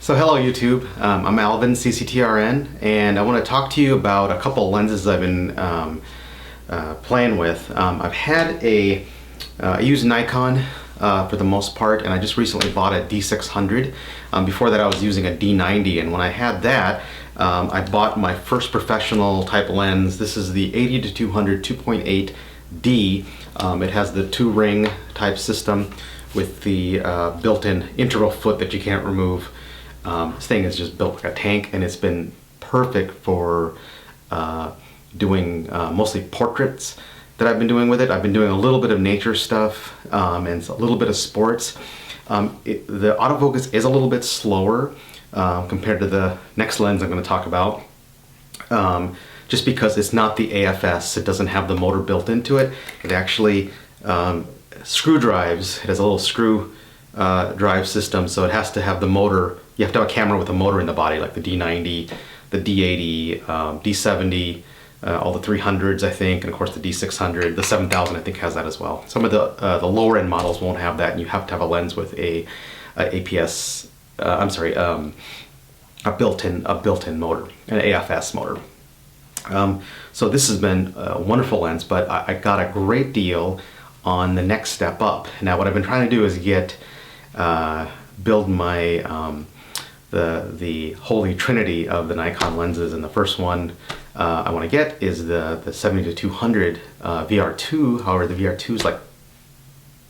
So hello YouTube, I'm Alvin, CCTRN, and I want to talk to you about a couple lenses I've been playing with. I use Nikon for the most part, and I just recently bought a D600. Before that I was using a D90, and when I had that, I bought my first professional type lens. This is the 80-200 2.8D. It has the 2-ring type system with the built-in integral foot that you can't remove. This thing is just built like a tank, and it's been perfect for doing mostly portraits that I've been doing with it. I've been doing a little bit of nature stuff and a little bit of sports. The autofocus is a little bit slower compared to the next lens I'm going to talk about, just because it's not the AFS. It doesn't have the motor built into it. It actually screw drives. It has a little screw drive system, so it has to have the motor. You have to have a camera with a motor in the body, like the D90, the D80, D70, all the 300s I think, and of course the D600, the 7000 I think has that as well. Some of the lower end models won't have that, and you have to have a lens with a APS. A built-in motor, an AFS motor. So this has been a wonderful lens, but I got a great deal on the next step up. Now what I've been trying to do is build my the holy trinity of the Nikon lenses, and the first one I want to get is the 70-200 VR2. However, the VR2 is like,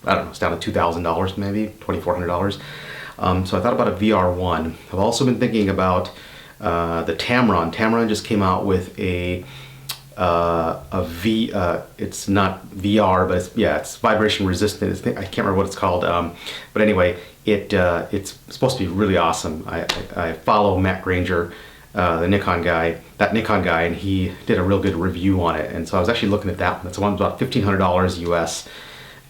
I don't know, it's down to $2,000 maybe, $2,400. So I thought about a VR1. I've also been thinking about the Tamron. Tamron just came out with it's not VR, but it's vibration resistant. I can't remember what it's called. But anyway, it's supposed to be really awesome. I follow Matt Granger, the Nikon guy, and he did a real good review on it. And so I was actually looking at that one. It's one about $1,500 US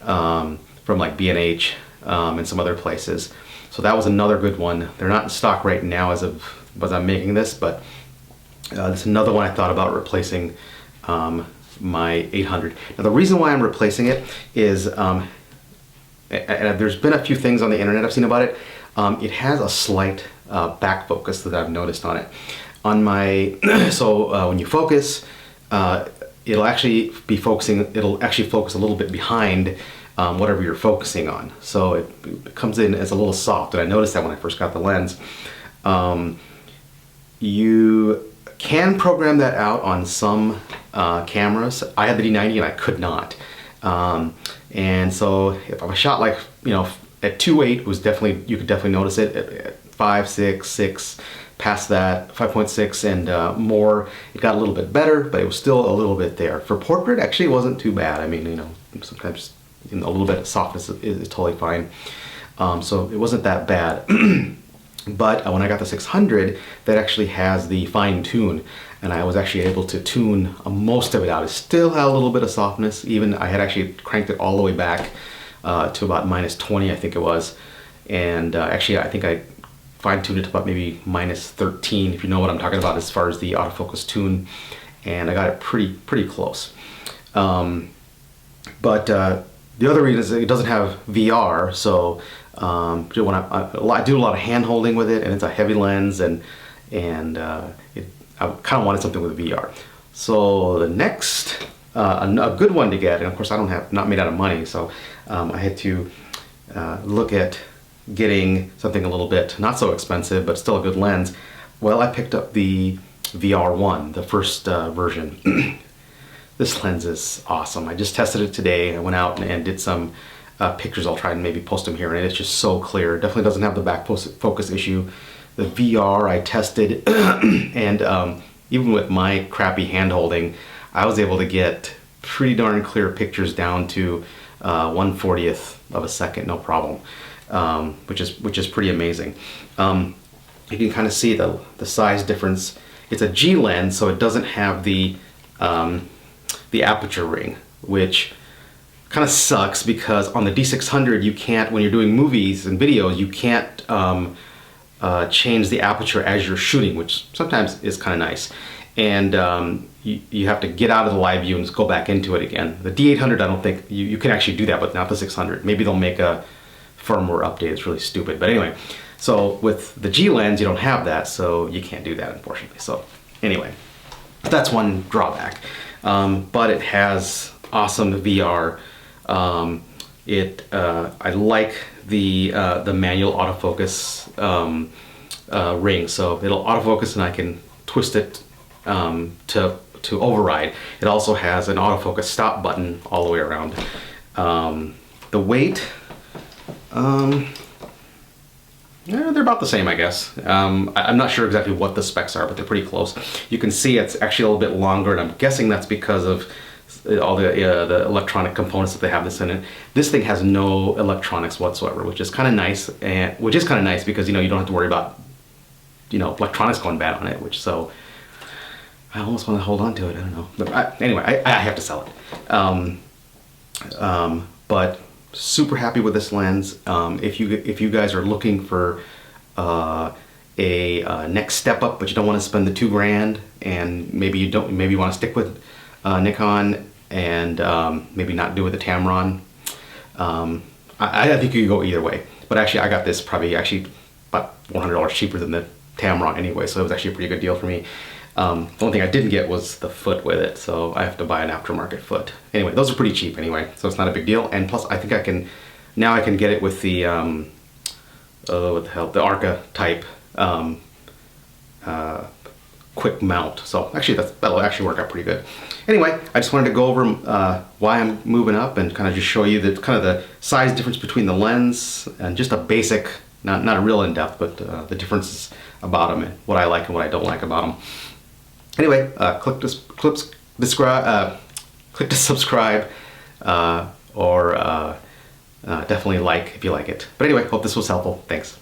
from like B&H and some other places. So that was another good one. They're not in stock right now as I'm making this, but this is another one I thought about replacing my 800. Now the reason why I'm replacing it is, and there's been a few things on the internet I've seen about it. It has a slight back focus that I've noticed on it. On my when you focus, it'll actually focus a little bit behind whatever you're focusing on. So it comes in as a little soft, and I noticed that when I first got the lens. You can program that out on some cameras. I had the D90 and I could not. And so if I shot like, at 2.8 was definitely, you could definitely notice it. At 5, 6, past that, 5.6 and more, it got a little bit better, but it was still a little bit there. For portrait, actually it wasn't too bad. I mean, sometimes a little bit of softness is totally fine. So it wasn't that bad. But when I got the 600, that actually has the fine tune, and I was actually able to tune most of it out. It still had a little bit of softness. Even I had actually cranked it all the way back to about -20, I think it was. And actually, I think I fine-tuned it to about maybe -13, if you know what I'm talking about as far as the autofocus tune. And I got it pretty close. But the other reason is it doesn't have VR, so I do a lot of hand holding with it, and it's a heavy lens, and I kind of wanted something with VR. So the next, a good one to get, and of course not made out of money, so I had to look at getting something a little bit not so expensive, but still a good lens. Well, I picked up the VR1, the first version. This lens is awesome. I just tested it today. I went out and did some pictures. I'll try and maybe post them here, and it's just so clear. It definitely doesn't have the back focus issue. The VR I tested, and even with my crappy hand holding, I was able to get pretty darn clear pictures down to 1/40th of a second, no problem, which is pretty amazing. You can kind of see the size difference. It's a G lens, so it doesn't have the aperture ring, which kind of sucks, because on the D600 you can't, when you're doing movies and videos, you can't change the aperture as you're shooting, which sometimes is kind of nice. And you have to get out of the live view and just go back into it again. The D800, I don't think you can actually do that, but not the 600. Maybe they'll make a firmware update. It's really stupid, but anyway. So with the G lens, you don't have that, so you can't do that, unfortunately. So anyway, that's one drawback. But it has awesome VR. I like the manual autofocus ring, so it'll autofocus and I can twist it to override. It also has an autofocus stop button all the way around. The weight, yeah, they're about the same, I guess. I'm not sure exactly what the specs are, but they're pretty close. You can see it's actually a little bit longer, and I'm guessing that's because of all the electronic components that they have this in it. This thing has no electronics whatsoever, which is kind of nice, because you don't have to worry about electronics going bad on it. So I almost want to hold on to it. I don't know, but anyway, I have to sell it. But super happy with this lens. If you guys are looking for a next step up, but you don't want to spend the $2,000, and maybe you want to stick with Nikon and maybe not do with the Tamron, I think you could go either way. But actually, I got this probably about $100 cheaper than the Tamron anyway, so it was actually a pretty good deal for me. The only thing I didn't get was the foot with it, so I have to buy an aftermarket foot. Anyway, those are pretty cheap anyway, so it's not a big deal. And plus, I think I can get it with the what the hell, the Arca type quick mount. So actually, that'll actually work out pretty good. Anyway, I just wanted to go over why I'm moving up and kind of just show you the size difference between the lens and just a basic, not a real in-depth, but the differences about them and what I like and what I don't like about them. Anyway, click to subscribe, or definitely like if you like it. But anyway, hope this was helpful. Thanks.